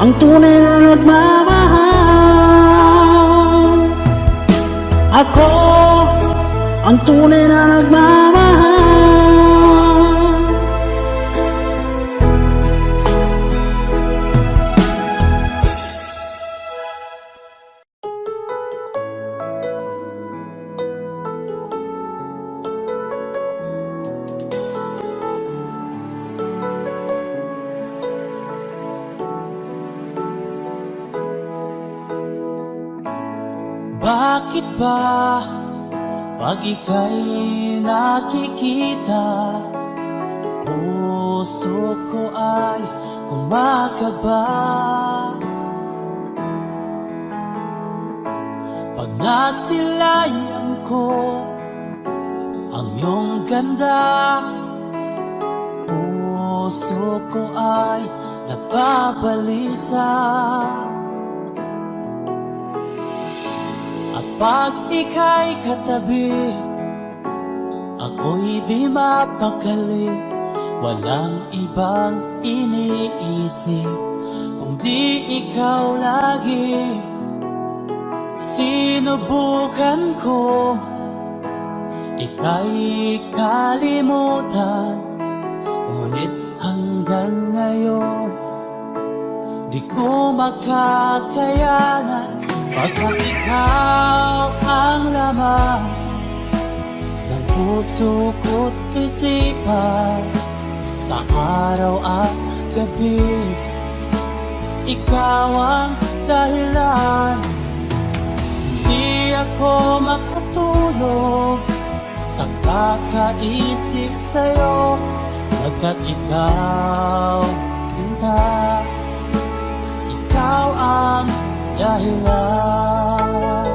ang tunay na nagmamahal. Ako ang tunay na nagmamahal. Bakit ba pag ika'y nakikita, puso ko ay kumakaba? Pag nasilayan ko ang iyong ganda, puso ko ay nababalisa. At pag ika'y katabi, ako'y di mapakali. Walang ibang iniisip kundi ikaw lagi. Sinubukan ko ika'y kalimutan, ngunit hanggang ngayon di ko makakayanan. Pagkat ikaw ang laman ng puso ko't isipan, sa araw at gabi ikaw ang dahilan. Hindi ako makatulog sa kakaisip sa'yo, pagkat ikaw, Tinta, ikaw ang dahilan.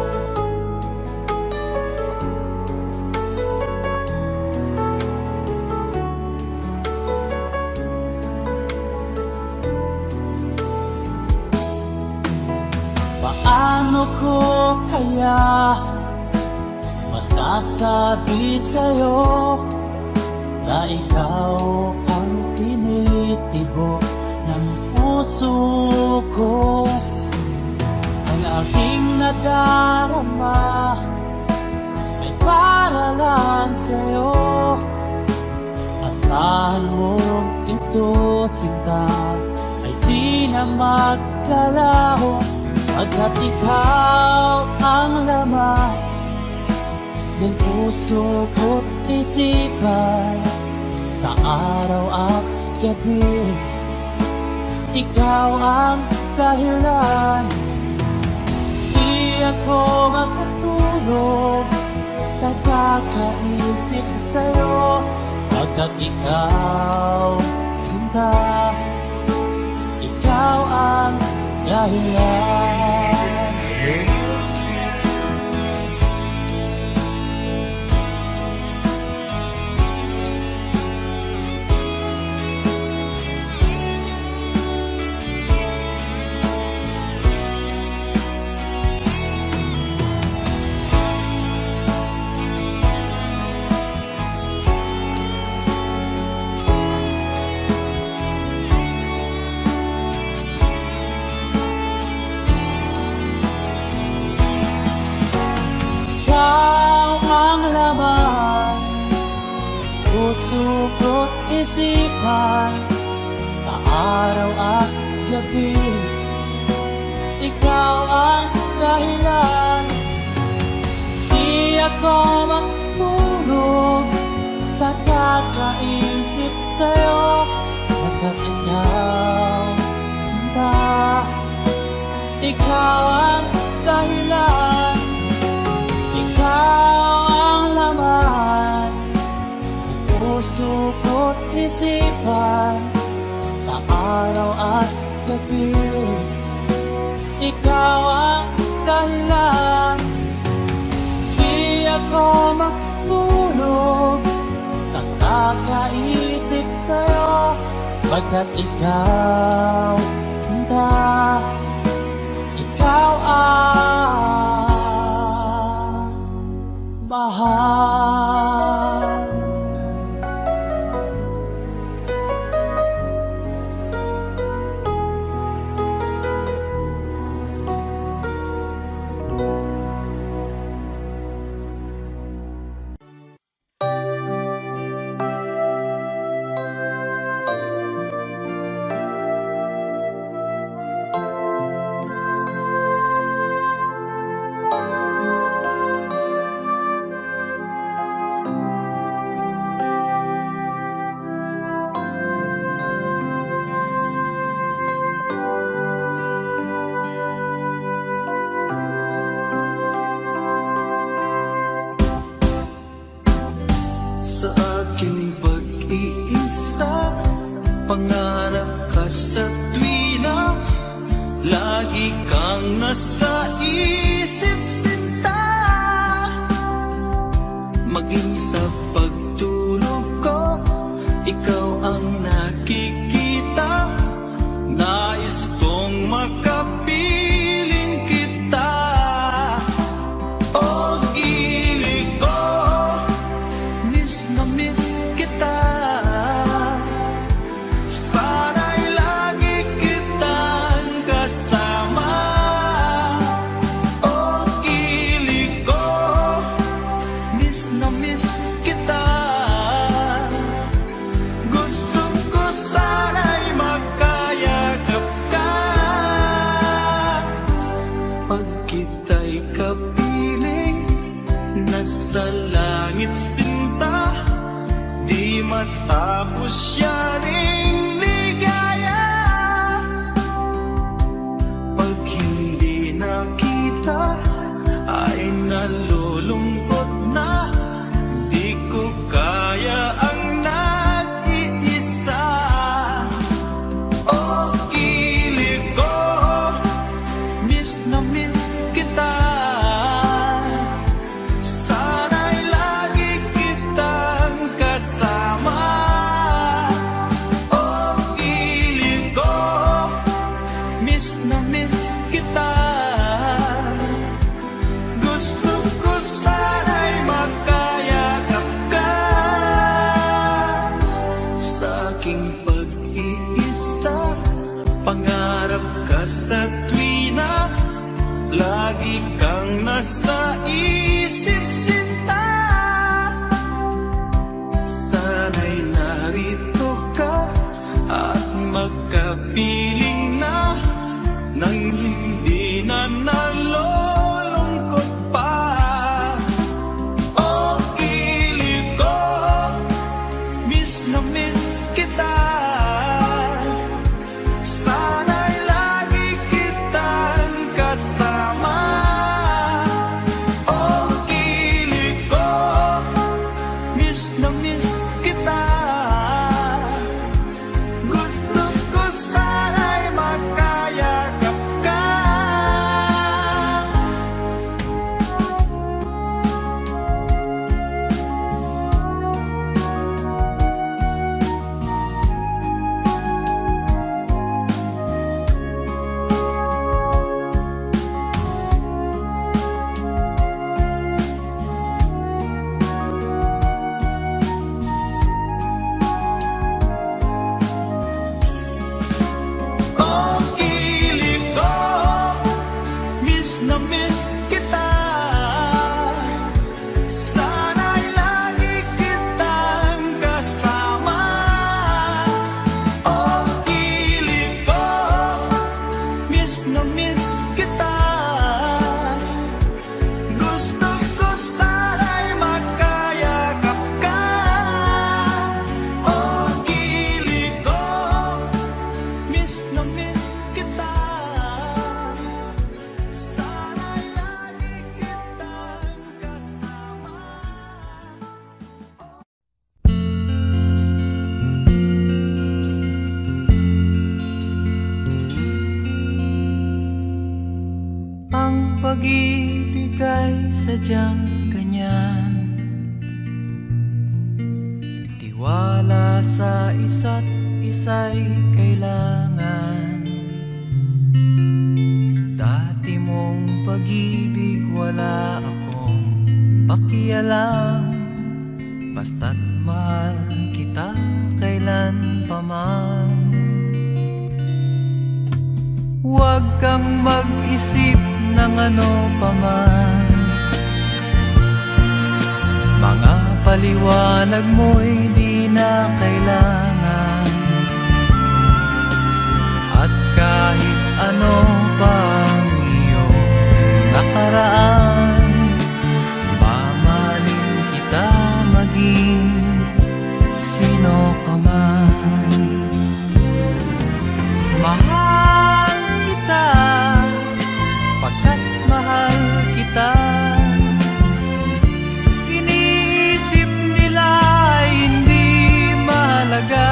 Paano ko kaya masasabi sa'yo na ikaw ang tinitibok ng puso ko? Ang aking nadarama ay para lang sa'yo, at tahan mo ito, Sinta, ay di na maglalaho. Pagkat ikaw ang laman ng puso ko't isipan, sa araw at gabi ikaw ang dahilan. Di ako makatulog sa kakaisip sa'yo, pagkat ikaw, Sinta, ikaw ang dahilan. Puso ko't isipan, sa araw at gabi ikaw ang dahilan. Di ako matulog sa kakaisip sa'yo, pagkat ikaw, Sinta, ikaw ang dahilan. Ikaw ang laman puso ko't isipan, sa araw at gabi ikaw ang dahilan. Di ako matulog sa kakaisip sa'yo, pagkat ikaw, Sinta, ikaw ang mahal. lagi kang nasa isip sinta. Maging sa pagtulog ko, ikaw ang nakikita. Nais kong makapiling kita. O gili ko, miss na miss kita. Sana'y lagi kitang kasama. O gili ko, miss na miss kita. Gusto ko sana'y magkayakap ka. Pag kita'y kapiling, nasa langit sinta. Di matapos yaring ligaya. Pag hindi nakita, ay nalulungkot na. Di ko kaya ang nag-iisa. O gili ko, miss na miss kita. Sana'y lagi kitang kasama. O gili ko, miss na miss kita. Gusto ko sana'y magkayakap ka. Sa aking pag-iisa, pangarap ka sa tuwina. Lagi kang nasa isip sinta. Sana'y narito ka at magkapiling na. Nang hindi na nalulungkot pa. O gili ko, miss na miss kita. Sana'y lagi kitang kasama. O gili ko, miss na miss kita. Gusto ko sana'y magkayakap ka. O gili ko, miss na miss kita. Sana'y lagi kitang kasama. O gili ko, miss na miss kita. Gusto ko sana'y magkayakap ka. O gili ko, miss na miss kita. Sana'y lagi kitang kasama. Ang pag-ibig ay sadyang ganyan. Tiwala sa isa't isa'y kailangan. Dati mong pag-ibig wala akong pakialam. Basta't mahal kita kailan pa man. Huwag kang mag-isip ng ano pa man. Mga paliwanag mo'y di na kailangan. At kahit ano pa ang iyong nakaraan, mamahalin kita maging sino ka man. Mahal kita pagkat mahal kita. Iniisip nila hindi mahalaga.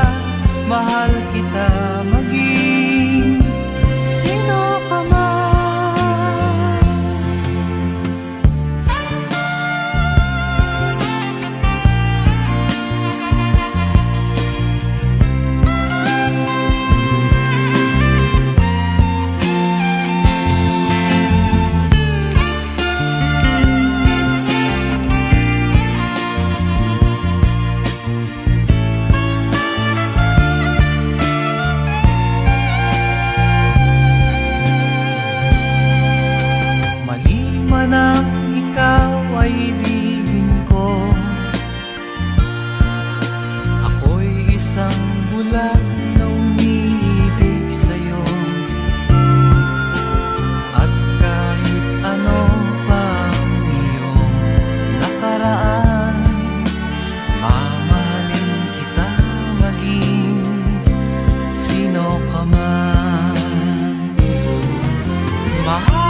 Mahal